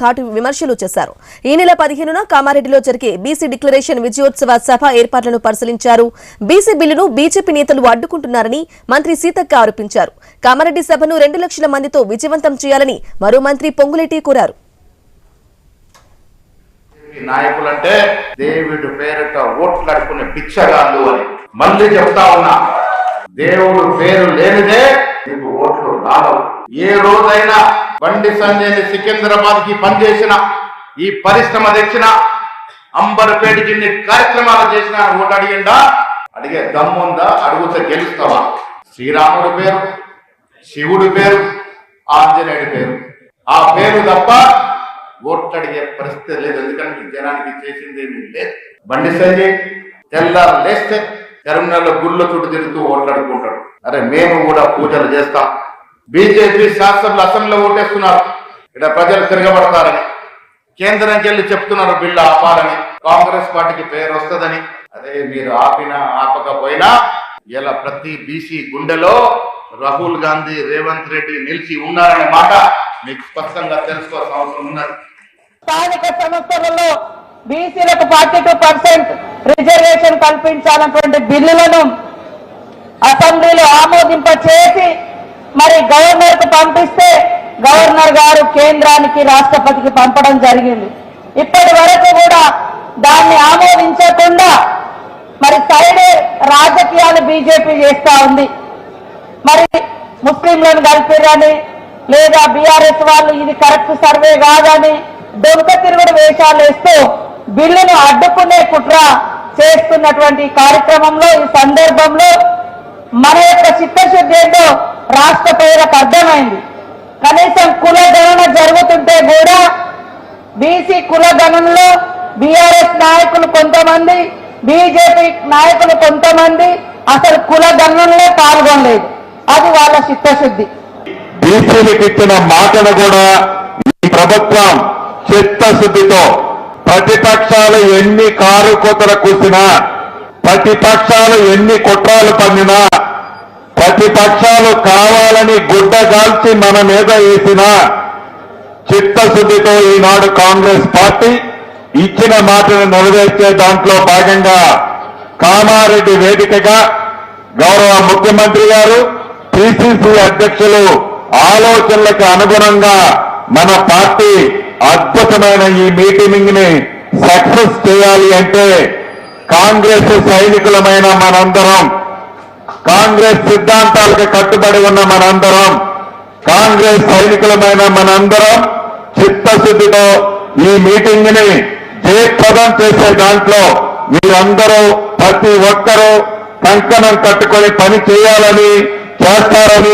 ఘాటు విమర్శలు చేశారు. ఈ నెల 15న కామారెడ్డిలో జరిగే బీసీ డిక్లరేషన్ విజయోత్సవ సభ ఏర్పాట్లను పరిశీలించారు. బీసీ బిల్లును బీజేపీ నేతలు అడ్డుకుంటున్నారని మంత్రి సీతక్క ఆరోపించారు. కామారెడ్డి సభను 2 లక్షల మందితో విజయవంతం చేయాలని మరో మంత్రి పొంగులేటి కోరారు. నాయకులంటే దేవుడి పేరిట ఓట్లాడుకునే పిచ్చగాళ్ళు అని మళ్ళీ చెప్తా ఉన్నా. దేవుడు పేరు లేనిదే నీకు ఓట్లు రావు. ఏ రోజైనా బండి సంజయ్ని సికింద్రాబాద్ కి పనిచేసిన, ఈ పరిశ్రమ తెచ్చిన, అంబర్పేటకి ఇన్ని కార్యక్రమాలు చేసిన ఓటు అడిగిండా? అడిగే దమ్ముందా? అడుగుతా గెలుస్తావా? శ్రీరాముడి పేరు, శివుడి పేరు, ఆంజనేయుడి పేరు, ఆ పేరు తప్ప ఓట్లు అడిగే పరిస్థితి లేదు. ఎందుకంటే జనానికి చేసింది ఏమీ లేదు. బండి సంజయ్ తెల్లారు లేస్తే కరీంనగర్లో గుళ్ళ చుట్టూ తిరుగుతూ ఓట్లాడుకుంటాడు. అరే మేము కూడా పూజలు చేస్తాం. బీజేపీ శాసనసభలో అసెంబ్లీలో ఓటేస్తున్నారు. ఇక్కడ ప్రజలు తిరగబడతారని కేంద్రానికి వెళ్ళి చెప్తున్నారు బిల్లు ఆపాలని, కాంగ్రెస్ పార్టీకి పేరు వస్తుందని. అదే మీరు ఆపినా ఆపకపోయినా ఇలా ప్రతి బీసీ గుండెలో రాహుల్ గాంధీ, రేవంత్ రెడ్డి నిలిచి ఉన్నారనే మాట మీకు స్పష్టంగా తెలుసుకోవాల్సిన అవసరం ఉన్నది. స్థానిక సంస్థలలో బీసీలకు 42% రిజర్వేషన్ కల్పించాలన్నటువంటి బిల్లులను అసెంబ్లీలో ఆమోదింపచేసి మరి గవర్నర్ కు పంపిస్తే గవర్నర్ గారు కేంద్రానికి, రాష్ట్రపతికి పంపడం జరిగింది. ఇప్పటి వరకు కూడా దాన్ని ఆమోదించకుండా మరి సైడ్ రాజకీయాలు బీజేపీ చేస్తా ఉంది. మరి ముస్లింలను కలిపిరని, లేదా బీఆర్ఎస్ వాళ్ళు ఇది కరెక్ట్ సర్వే కాదని దొంగ తిరుగుడు వేషాలు వేస్తూ బిల్లును అడ్డుకునే కుట్ర చేస్తున్నటువంటి కార్యక్రమంలో, ఈ సందర్భంలో మన యొక్క చిత్తశుద్ధి ఏంటో రాష్ట్ర ప్రజలకు అర్థమైంది. కనీసం కుల గణన జరుగుతుంటే కూడా బీసీ కుల గణనలో బీఆర్ఎస్ నాయకులు కొంతమంది, బీజేపీ నాయకులు కొంతమంది అసలు కుల గణనలో పాల్గొనలేదు. అది వాళ్ళ చిత్తశుద్ధి. బీసీలకు ఇచ్చిన మాటను కూడా ఈ ప్రభుత్వం చిత్తశుద్ధితో ప్రతిపక్షాలు ఎన్ని కారు కూతలు కూసినా, ప్రతిపక్షాలు ఎన్ని కుట్రాలు పన్నినా, ప్రతిపక్షాలు కావాలని గుడ్డగాల్చి మన మీద వేసిన చిత్తశుద్ధితో ఈనాడు కాంగ్రెస్ పార్టీ ఇచ్చిన మాటను నెరవేర్చే దాంట్లో భాగంగా కామారెడ్డి వేదికగా గౌరవ ముఖ్యమంత్రి గారు, పిసిసి అధ్యక్షులు ఆలోచనలకు అనుగుణంగా మన పార్టీ అద్భుతమైన ఈ మీటింగ్ ని సక్సెస్ చేయాలి అంటే కాంగ్రెస్ సైనికులమైన మనందరం, కాంగ్రెస్ సిద్ధాంతాలకు కట్టుబడి ఉన్న మనందరం, కాంగ్రెస్ సైనికులమైన మనందరం చిత్తశుద్ధితో ఈ మీటింగ్ ని జయప్రదం చేసే దాంట్లో మీరందరూ ప్రతి ఒక్కరూ కంకణం కట్టుకొని పని చేయాలని, చేస్తారని